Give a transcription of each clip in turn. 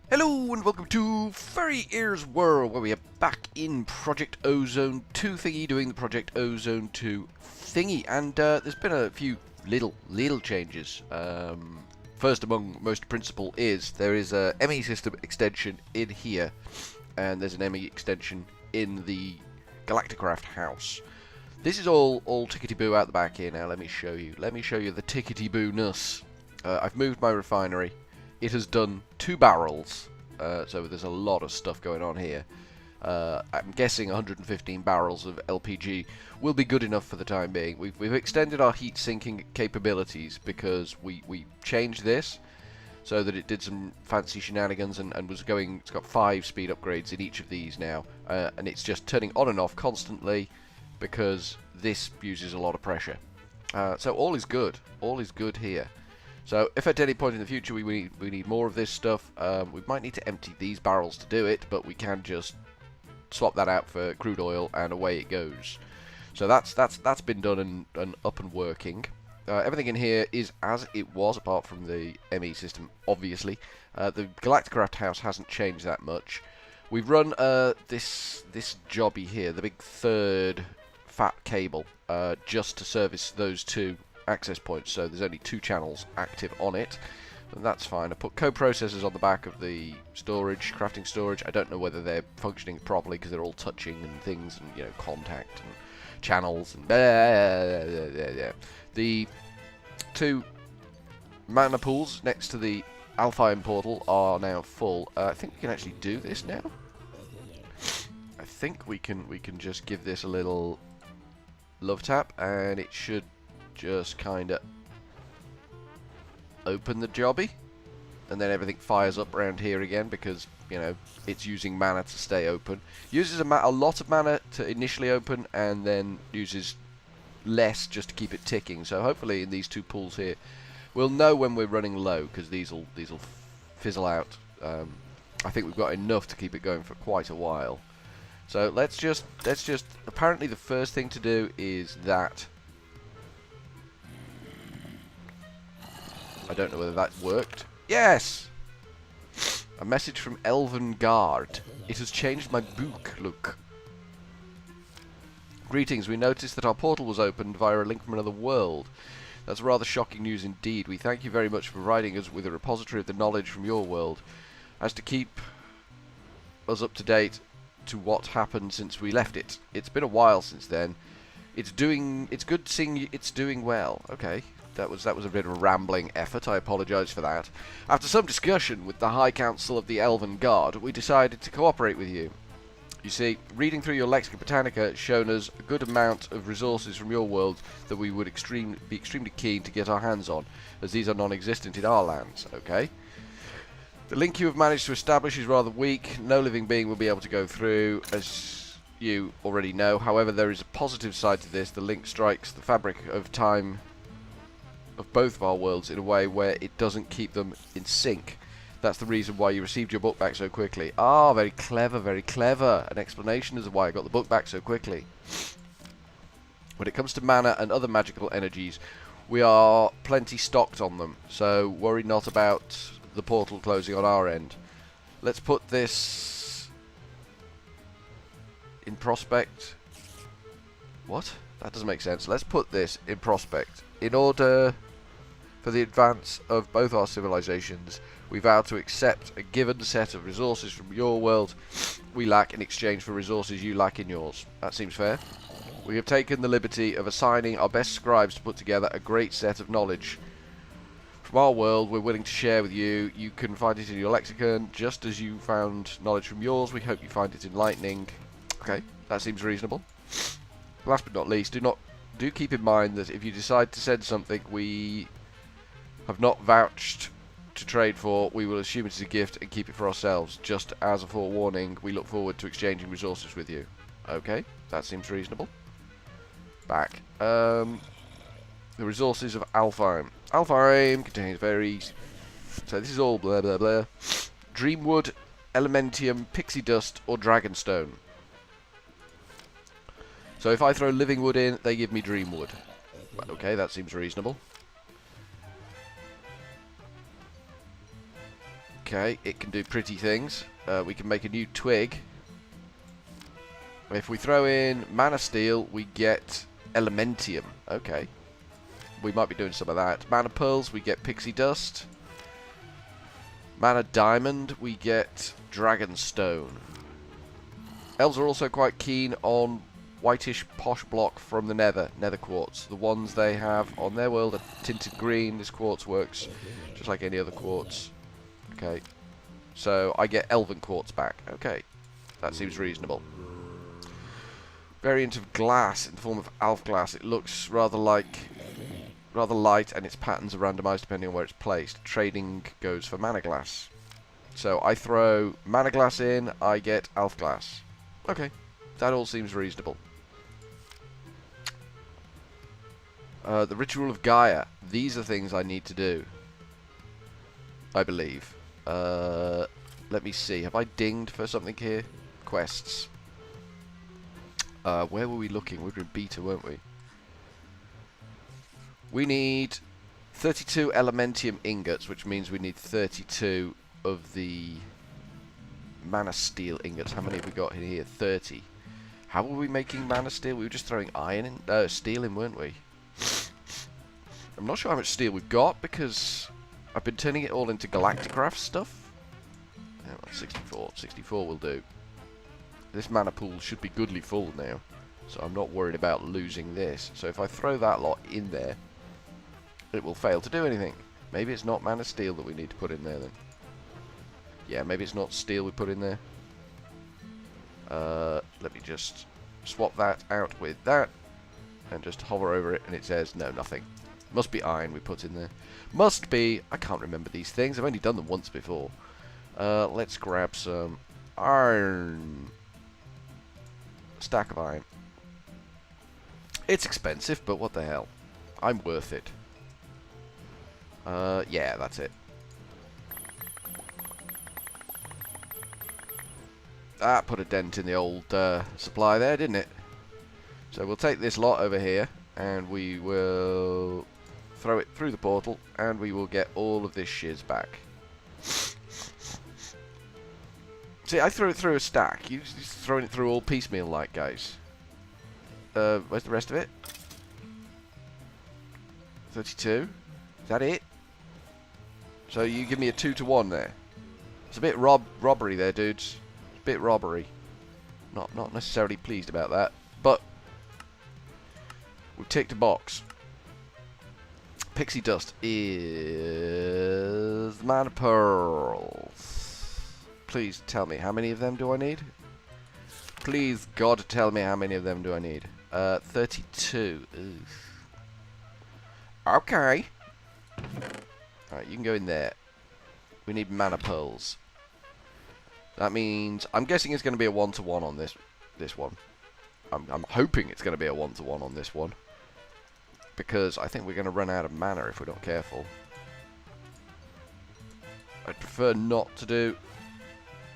Hello and welcome to Furryearsworld, where we are back in Project Ozone 2 thingy, doing the Project Ozone 2 thingy, and there's been a few little changes. First among most principal is there is a ME system extension in here, and there's an ME extension in the Galacticraft house. This is all tickety-boo out the back here now. Let me show you the tickety-boo-ness. I've moved my refinery. It has done 2 barrels, so there's a lot of stuff going on here. I'm guessing 115 barrels of LPG will be good enough for the time being. We've extended our heat sinking capabilities because we changed this so that it did some fancy shenanigans and was going. It's got 5 speed upgrades in each of these now, and it's just turning on and off constantly because this uses a lot of pressure. So all is good here. So if at any point in the future we need more of this stuff, we might need to empty these barrels to do it, but we can just swap that out for crude oil and away it goes. So that's been done and up and working. Everything in here is as it was, apart from the ME system, obviously. The Galacticraft house hasn't changed that much. We've run this jobby here, the big third fat cable, just to service those 2 access points, so there's only 2 channels active on it, and that's fine. I put co-processors on the back of the storage, crafting storage. I don't know whether they're functioning properly because they're all touching and things, and contact and channels and the 2 mana pools next to the Alfheim portal are now full. I think we can actually do this now. I think we can just give this a little love tap, and it should just kind of open the jobby, and then everything fires up around here again because it's using mana to stay open. Uses a lot of mana to initially open, and then uses less just to keep it ticking. So hopefully in these 2 pools here we'll know when we're running low, because these'll fizzle out. I think we've got enough to keep it going for quite a while. So let's just apparently the first thing to do is that. I don't know whether that worked. Yes! A message from Elven Guard. It has changed my book look. Greetings, we noticed that our portal was opened via a link from another world. That's rather shocking news indeed. We thank you very much for providing us with a repository of the knowledge from your world, as to keep us up to date to what happened since we left it. It's been a while since then. It's good seeing it's doing well. Okay. That was a bit of a rambling effort. I apologise for that. After some discussion with the High Council of the Elven Guard, we decided to cooperate with you. You see, reading through your Lexica Britannica has shown us a good amount of resources from your world that we would be extremely keen to get our hands on, as these are non-existent in our lands. Okay. The link you have managed to establish is rather weak. No living being will be able to go through, as you already know. However, there is a positive side to this. The link strikes the fabric of time of both of our worlds in a way where it doesn't keep them in sync. That's the reason why you received your book back so quickly. Ah, very clever, very clever. An explanation as to why I got the book back so quickly. When it comes to mana and other magical energies, we are plenty stocked on them, so worry not about the portal closing on our end. Let's put this in prospect. What? That doesn't make sense. Let's put this in prospect. In order for the advance of both our civilizations, we vow to accept a given set of resources from your world we lack in exchange for resources you lack in yours. That seems fair. We have taken the liberty of assigning our best scribes to put together a great set of knowledge from our world we're willing to share with you. You can find it in your lexicon, just as you found knowledge from yours. We hope you find it enlightening. Okay, that seems reasonable. Last but not least, do keep in mind that if you decide to send something we have not vouched to trade for, we will assume it is a gift and keep it for ourselves. Just as a forewarning, we look forward to exchanging resources with you. Okay, that seems reasonable. Back. The resources of Alfheim. Alfheim contains so this is all blah blah blah. Dreamwood, Elementium, Pixie Dust, or Dragonstone. So if I throw living wood in, they give me dream wood. Okay, that seems reasonable. Okay, it can do pretty things. We can make a new twig. If we throw in mana steel, we get elementium. Okay. We might be doing some of that. Mana pearls, we get pixie dust. Mana diamond, we get dragon stone. Elves are also quite keen on whitish posh block from the nether quartz. The ones they have on their world are tinted green. This quartz works just like any other quartz. Okay. So I get elven quartz back. Okay. That seems reasonable. Variant of glass in the form of elf glass. It looks rather light, and its patterns are randomized depending on where it's placed. Trading goes for mana glass. So I throw mana glass in, I get elf glass. Okay, that all seems reasonable. The Ritual of Gaia. These are things I need to do, I believe. Let me see. Have I dinged for something here? Quests. Where were we looking? We were in beta, weren't we? We need 32 elementium ingots, which means we need 32 of the mana steel ingots. How many have we got in here? 30. How were we making mana steel? We were just throwing iron in, steel in, weren't we? I'm not sure how much steel we've got because I've been turning it all into Galacticraft stuff. Yeah, well, 64. 64 will do. This mana pool should be goodly full now, so I'm not worried about losing this. So if I throw that lot in there, it will fail to do anything. Maybe it's not mana steel that we need to put in there then. Yeah, maybe it's not steel we put in there. Let me just swap that out with that and just hover over it, and it says no, nothing. Must be iron we put in there. Must be. I can't remember these things. I've only done them once before. Let's grab some iron. Stack of iron. It's expensive, but what the hell? I'm worth it. Yeah, that's it. That put a dent in the old supply there, didn't it? So we'll take this lot over here, and we will throw it through the portal, and we will get all of this shiz back. See, I threw it through a stack. You're just throwing it through all piecemeal like, guys. Where's the rest of it? 32? Is that it? So you give me a 2-to-1 there. It's a bit robbery there, dudes. It's a bit robbery. Not necessarily pleased about that, but we've ticked a box. Pixie dust is mana pearls. Please tell me, how many of them do I need? Please, God, tell me how many of them do I need. 32. Oof. Okay. Alright, you can go in there. We need mana pearls. That means, I'm guessing it's going to be a 1-to-1 on this one. I'm hoping it's going to be a 1-to-1 on this one. Because I think we're going to run out of mana if we're not careful. I'd prefer not to do...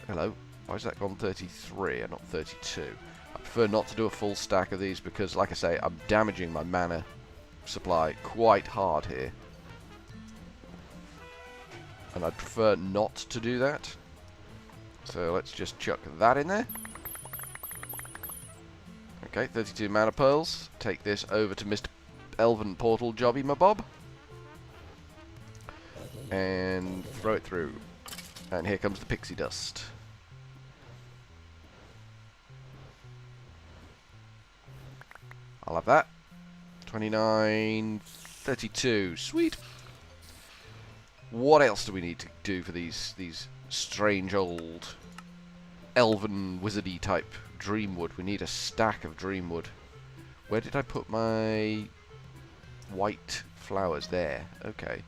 Hello? Why has that gone 33 and not 32? I prefer not to do a full stack of these because, like I say, I'm damaging my mana supply quite hard here. And I'd prefer not to do that. So let's just chuck that in there. Okay, 32 mana pearls. Take this over to Mr. Elven Portal Jobby my bob. And throw it through. And here comes the pixie dust. I'll have that. 29, 32. Sweet. What else do we need to do for these strange old elven wizardy type dreamwood? We need a stack of dreamwood. Where did I put my white flowers? There. Okay.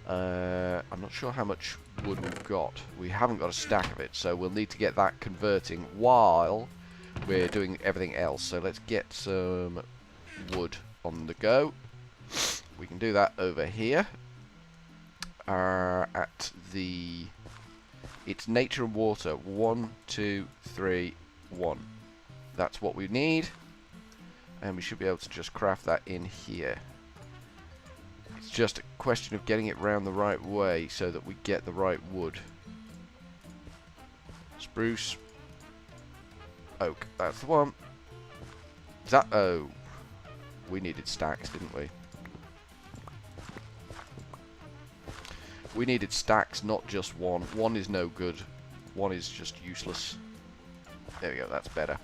I'm not sure how much wood we've got. We haven't got a stack of it, so we'll need to get that converting while we're doing everything else. So let's get some wood on the go. We can do that over here. At the... It's nature and water. 1, 2, 3, 1. That's what we need. And we should be able to just craft that in here. It's just a question of getting it round the right way so that we get the right wood. Spruce. Oak. That's the one. Is that... Oh. We needed stacks, didn't we? We needed stacks, not just one. One is no good. One is just useless. There we go, that's better.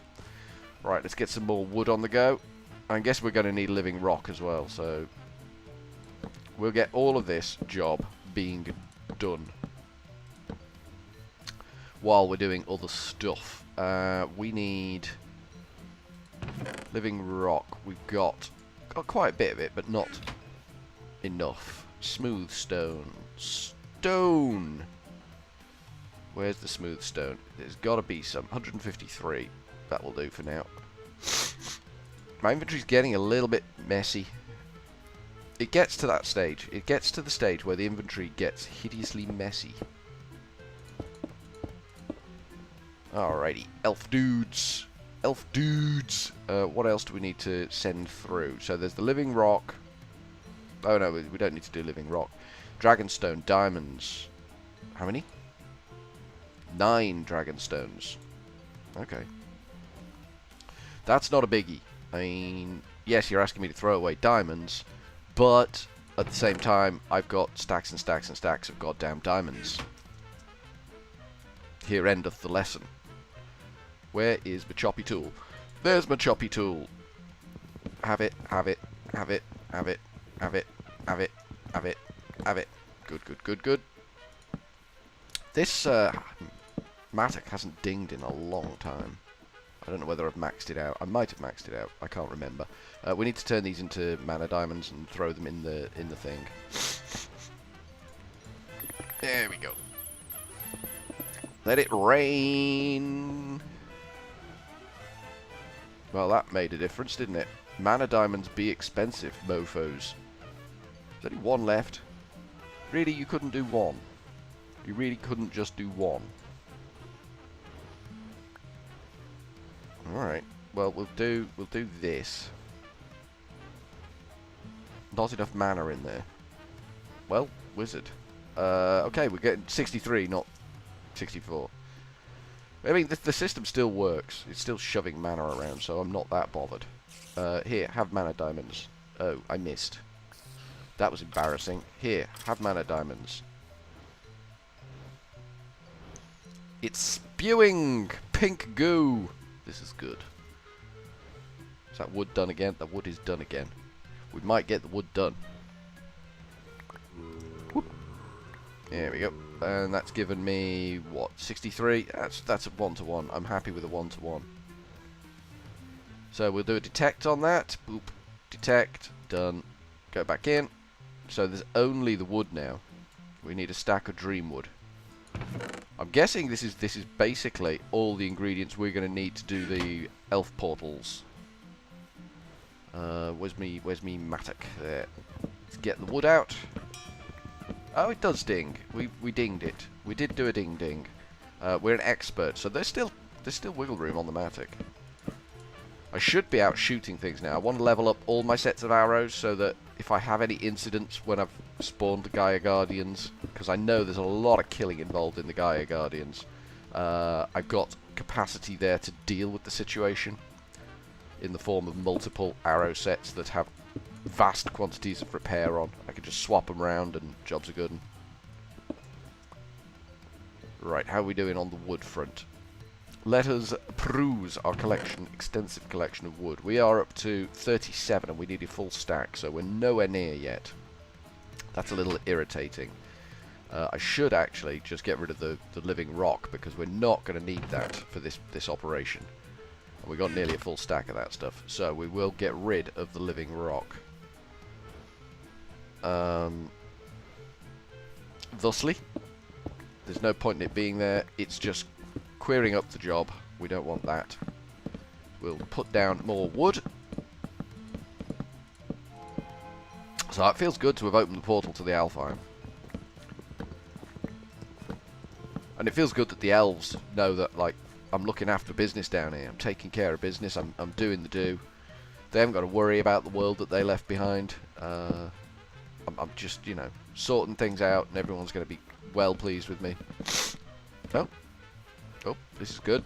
Right, let's get some more wood on the go. I guess we're going to need living rock as well, so... We'll get all of this job being done. While we're doing other stuff. We need... living rock. We've got quite a bit of it, but not enough. Smooth stone. Stone! Where's the smooth stone? There's got to be some. 153. That will do for now. My inventory's getting a little bit messy. It gets to that stage. It gets to the stage where the inventory gets hideously messy. Alrighty. Elf dudes. Elf dudes. What else do we need to send through? So there's the living rock. Oh no, we don't need to do living rock. Dragonstone, diamonds. How many? 9 dragonstones. Okay. That's not a biggie. I mean, yes, you're asking me to throw away diamonds, but at the same time, I've got stacks and stacks and stacks of goddamn diamonds. Here endeth the lesson. Where is my choppy tool? There's my choppy tool. Have it, have it, have it, have it, have it, have it, have it, have it. Good, good, good, good. This mattock hasn't dinged in a long time. I don't know whether I've maxed it out. I might have maxed it out. I can't remember. We need to turn these into mana diamonds and throw them in the thing. There we go. Let it rain. Well, that made a difference, didn't it? Mana diamonds be expensive, mofos. There's only one left. Really, you couldn't do one? You really couldn't just do one? Alright. Well, we'll do this. Not enough mana in there. Well, wizard. Okay, we're getting 63, not 64. I mean, the system still works. It's still shoving mana around, so I'm not that bothered. Here, have mana diamonds. Oh, I missed. That was embarrassing. Here, have mana diamonds. It's spewing pink goo. This is good. Is that wood done again? The wood is done again. We might get the wood done. Whoop. There we go. And that's given me, what, 63? That's a 1-to-1. I'm happy with a 1-to-1. So we'll do a detect on that. Boop. Detect. Done. Go back in. So there's only the wood now. We need a stack of dream wood. I'm guessing this is basically all the ingredients we're going to need to do the elf portals. Where's me mattock? There. Let's get the wood out. Oh, it does ding. We dinged it. We did do a ding ding. We're an expert, so there's still wiggle room on the mattock. I should be out shooting things now. I want to level up all my sets of arrows so that if I have any incidents when I've spawned the Gaia Guardians, because I know there's a lot of killing involved in the Gaia Guardians, I've got capacity there to deal with the situation in the form of multiple arrow sets that have vast quantities of repair on. I can just swap them around and jobs are good. Right, how are we doing on the wood front? Let us peruse our extensive collection of wood. We are up to 37 and we need a full stack, so we're nowhere near yet. That's a little irritating. I should actually just get rid of the living rock because we're not going to need that for this operation. And we got nearly a full stack of that stuff, so we will get rid of the living rock. Thusly, there's no point in it being there. It's just queering up the job. We don't want that. We'll put down more wood. So it feels good to have opened the portal to the Alfheim. And it feels good that the elves know that, like, I'm looking after business down here. I'm taking care of business. I'm doing the do. They haven't got to worry about the world that they left behind. I'm just, you know, sorting things out, and everyone's going to be well pleased with me. Oh. Oh, this is good.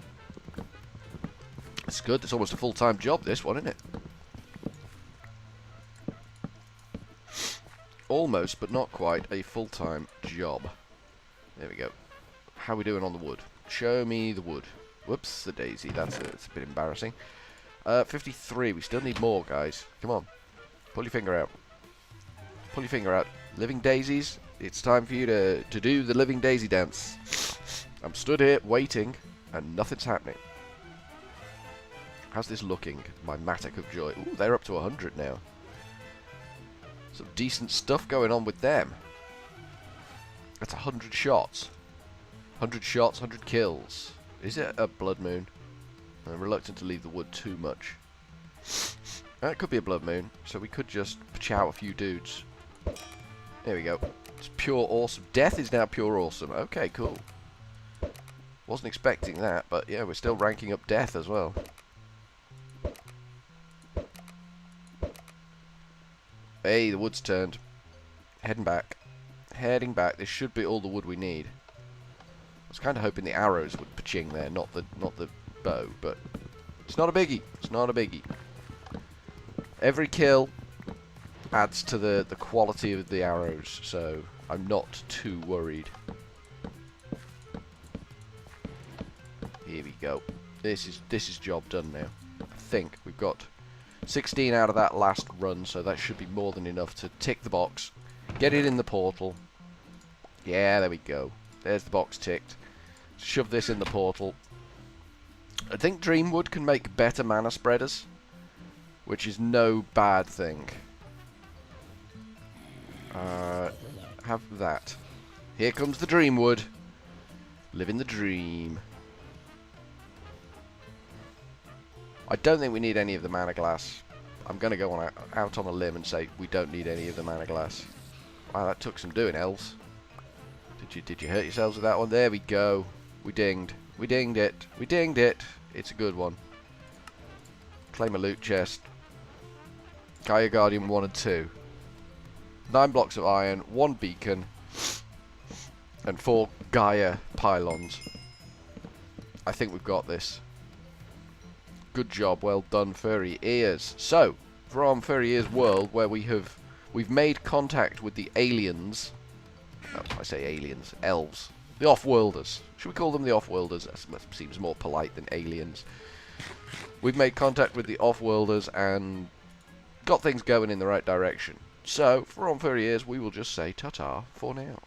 It's good. It's almost a full-time job, this one, isn't it? Almost, but not quite, a full-time job. There we go. How are we doing on the wood? Show me the wood. Whoops, the daisy. That's a bit embarrassing. 53. We still need more, guys. Come on. Pull your finger out. Pull your finger out. Living daisies, it's time for you to do the living daisy dance. I'm stood here waiting, and nothing's happening. How's this looking? My mattock of joy. Ooh, they're up to 100 now. Some decent stuff going on with them. That's 100 shots. 100 shots, 100 kills. Is it a blood moon? I'm reluctant to leave the wood too much. It could be a blood moon, so we could just chow a few dudes. There we go. It's pure awesome. Death is now pure awesome. Okay, cool. Wasn't expecting that, but yeah, we're still ranking up death as well. Hey, the wood's turned. Heading back. Heading back. This should be all the wood we need. I was kind of hoping the arrows would paching there, not the bow, but it's not a biggie. It's not a biggie. Every kill adds to the quality of the arrows, so I'm not too worried. Here we go. This is job done now. I think we've got 16 out of that last run, so that should be more than enough to tick the box, get it in the portal. Yeah, there we go. There's the box ticked. Shove this in the portal. I think Dreamwood can make better mana spreaders, which is no bad thing. Have that. Here comes the Dreamwood. Living the dream. I don't think we need any of the mana glass. I'm going to go out on a limb and say we don't need any of the mana glass. Wow, that took some doing, elves. Did you hurt yourselves with that one? There we go. We dinged. We dinged it. We dinged it. It's a good one. Claim a loot chest. Gaia Guardian 1 and 2. 9 blocks of iron, 1 beacon, and 4 Gaia pylons. I think we've got this. Good job, well done, Furry Ears. So, from Furryearsworld, where we've made contact with the aliens. Oh, I say aliens, elves. The off-worlders. Should we call them the off-worlders? That seems more polite than aliens. We've made contact with the off-worlders and got things going in the right direction. So, from Furry Ears, we will just say ta-ta for now.